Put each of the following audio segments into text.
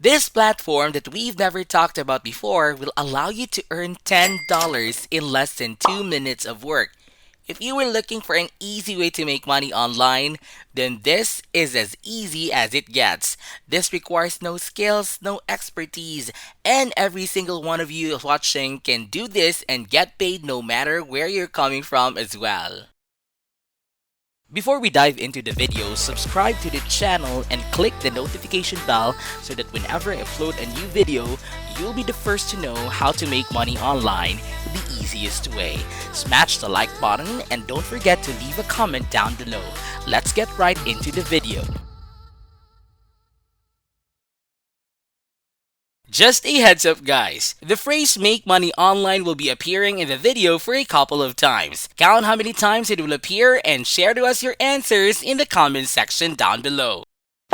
This platform that we've never talked about before will allow you to earn $10 in less than 2 minutes of work. If you were looking for an easy way to make money online, then this is as easy as it gets. This requires no skills, no expertise, and every single one of you watching can do this and get paid no matter where you're coming from as well. Before we dive into the video, subscribe to the channel and click the notification bell so that whenever I upload a new video, you'll be the first to know how to make money online the easiest way. Smash the like button and don't forget to leave a comment down below. Let's get right into the video. Just a heads up guys, the phrase make money online will be appearing in the video for a couple of times. Count how many times it will appear and share to us your answers in the comment section down below.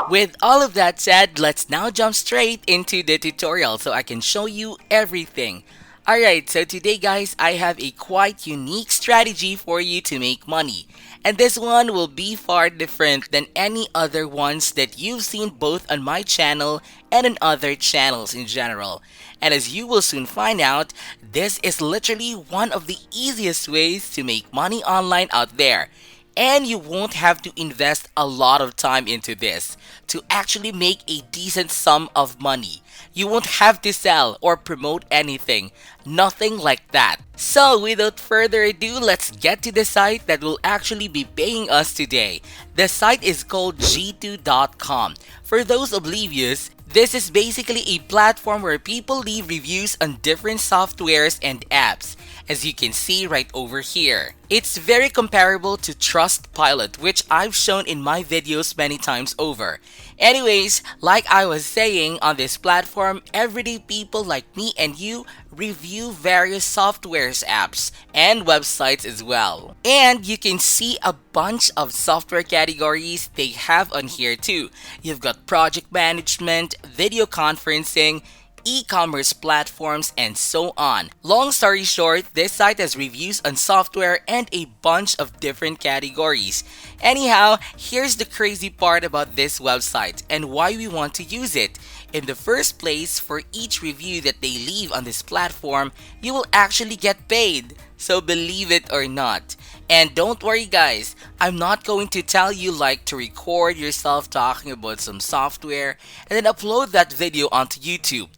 With all of that said, let's now jump straight into the tutorial so I can show you everything. Alright, so today guys, I have a quite unique strategy for you to make money. And this one will be far different than any other ones that you've seen both on my channel and on other channels in general. And as you will soon find out, this is literally one of the easiest ways to make money online out there. And you won't have to invest a lot of time into this to actually make a decent sum of money. You won't have to sell or promote anything, nothing like that. So without further ado, let's get to the site that will actually be paying us today. The site is called g2.com. For those oblivious, this is basically a platform where people leave reviews on different softwares and apps, as you can see right over here. It's very comparable to Trustpilot, which I've shown in my videos many times over. Anyways, like I was saying, on this platform, everyday people like me and you review various softwares, apps, and websites as well. And you can see a bunch of software categories they have on here too. You've got project management, video conferencing, e-commerce platforms, and so on. Long story short, this site has reviews on software and a bunch of different categories. Anyhow, here's the crazy part about this website and why we want to use it. In the first place, for each review that they leave on this platform, you will actually get paid. So believe it or not. And don't worry guys, I'm not going to tell you like to record yourself talking about some software and then upload that video onto YouTube.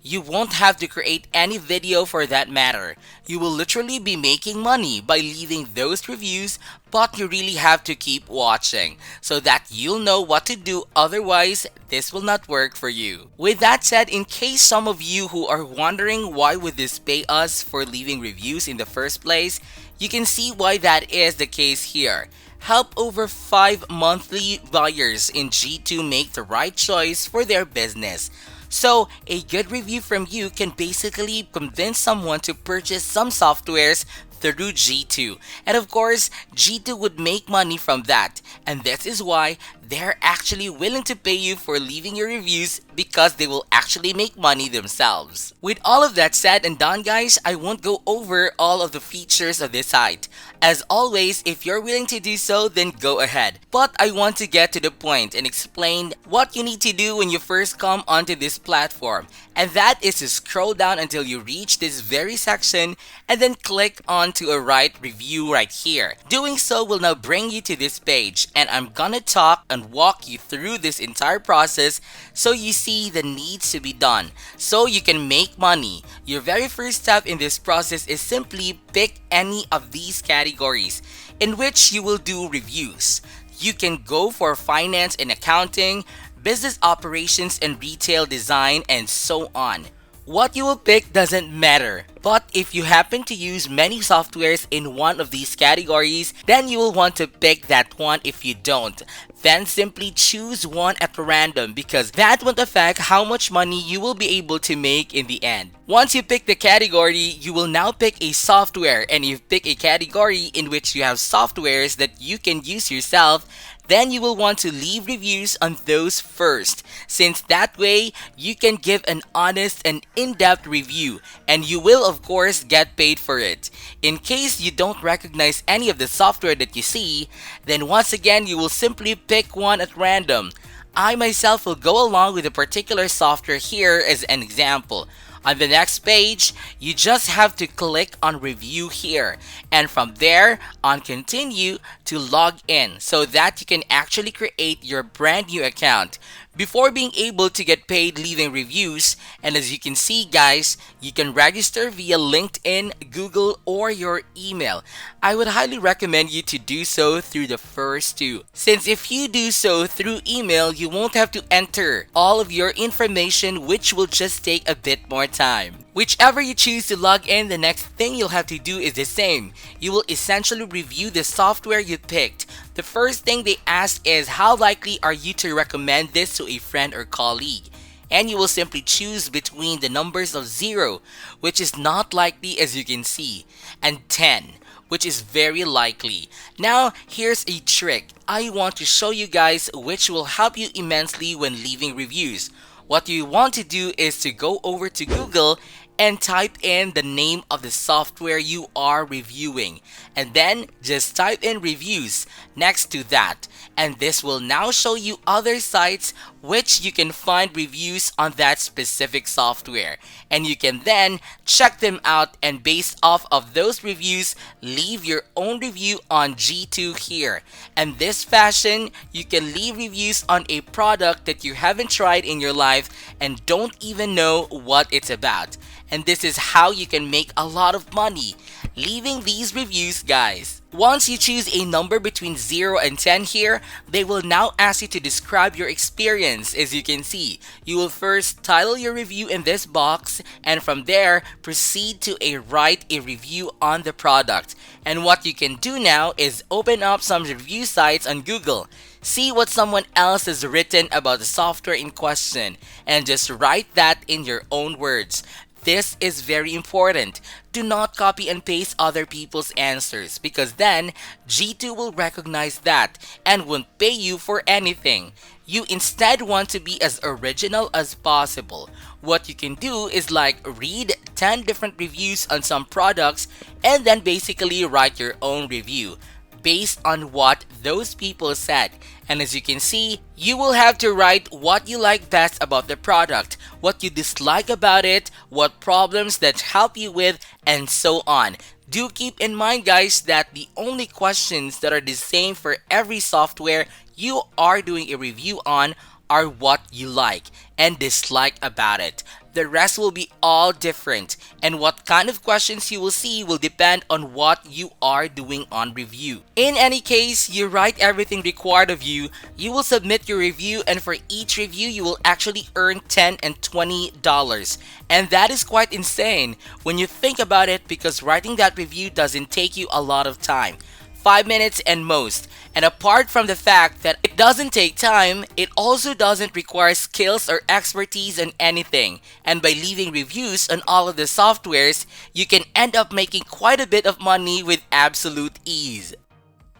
You won't have to create any video for that matter. You will literally be making money by leaving those reviews, but you really have to keep watching so that you'll know what to do, otherwise this will not work for you. With that said, in case some of you who are wondering why would this pay us for leaving reviews in the first place, you can see why that is the case here. Help over 5 monthly buyers in G2 make the right choice for their business. So, a good review from you can basically convince someone to purchase some softwares through G2. And of course, G2 would make money from that. And this is why they're actually willing to pay you for leaving your reviews, because they will actually make money themselves. With all of that said and done guys, I won't go over all of the features of this site. As always, if you're willing to do so, then go ahead. But I want to get to the point and explain what you need to do when you first come onto this platform. And that is to scroll down until you reach this very section and then click onto a write review right here. Doing so will now bring you to this page, and I'm gonna talk and walk you through this entire process so you see the needs to be done so you can make money. Your very first step in this process is simply pick any of these categories in which you will do reviews. You can go for finance and accounting, business operations and retail design, and so on. What you will pick doesn't matter, but if you happen to use many softwares in one of these categories, then you will want to pick that one. If you don't, then simply choose one at random, because that won't affect how much money you will be able to make in the end. Once you pick the category, you will now pick a software, and if you pick a category in which you have softwares that you can use yourself, then you will want to leave reviews on those first, since that way you can give an honest and in-depth review, and you will of course get paid for it. In case you don't recognize any of the software that you see, then once again you will simply pick one at random. I myself will go along with a particular software here as an example. On the next page, you just have to click on review here, and from there on continue to log in so that you can actually create your brand new account before being able to get paid leaving reviews. And as you can see guys, you can register via LinkedIn, Google, or your email. I would highly recommend you to do so through the first two, since if you do so through email, you won't have to enter all of your information, which will just take a bit more time. Whichever you choose to log in, the next thing you'll have to do is the same. You will essentially review the software you picked. The first thing they ask is how likely are you to recommend this to a friend or colleague? And you will simply choose between the numbers of 0, which is not likely as you can see, and 10, which is very likely. Now, here's a trick I want to show you guys which will help you immensely when leaving reviews. What you want to do is to go over to Google and type in the name of the software you are reviewing, and then just type in reviews next to that, and this will now show you other sites which you can find reviews on that specific software, and you can then check them out and based off of those reviews leave your own review on G2 here. And this fashion you can leave reviews on a product that you haven't tried in your life and don't even know what it's about. And this is how you can make a lot of money leaving these reviews, guys. Once you choose a number between 0 and 10 here, they will now ask you to describe your experience. As you can see, you will first title your review in this box, and from there proceed to write a review on the product. And what you can do now is open up some review sites on Google, see what someone else has written about the software in question, and just write that in your own words. This is very important. Do not copy and paste other people's answers, because then G2 will recognize that and won't pay you for anything. You instead want to be as original as possible. What you can do is like read 10 different reviews on some products and then basically write your own review based on what those people said. And as you can see, you will have to write what you like best about the product, what you dislike about it, what problems that help you with, and so on. Do keep in mind guys that the only questions that are the same for every software you are doing a review on are what you like and dislike about it. The rest will be all different, and what kind of questions you will see will depend on what you are doing on review. In any case, you write everything required of you, you will submit your review, and for each review you will actually earn $10 and $20. And that is quite insane when you think about it, because writing that review doesn't take you a lot of time. 5 minutes and most. And apart from the fact that it doesn't take time, it also doesn't require skills or expertise in anything. And by leaving reviews on all of the softwares, you can end up making quite a bit of money with absolute ease.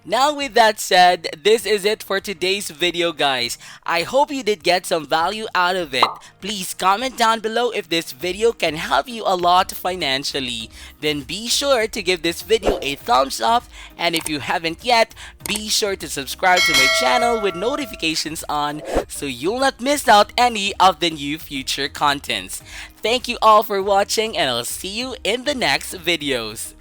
Now with that said, this is it for today's video guys. I hope you did get some value out of it. Please comment down below if this video can help you a lot financially. Then be sure to give this video a thumbs up, and if you haven't yet, be sure to subscribe to my channel with notifications on so you'll not miss out any of the new future contents. Thank you all for watching, and I'll see you in the next videos.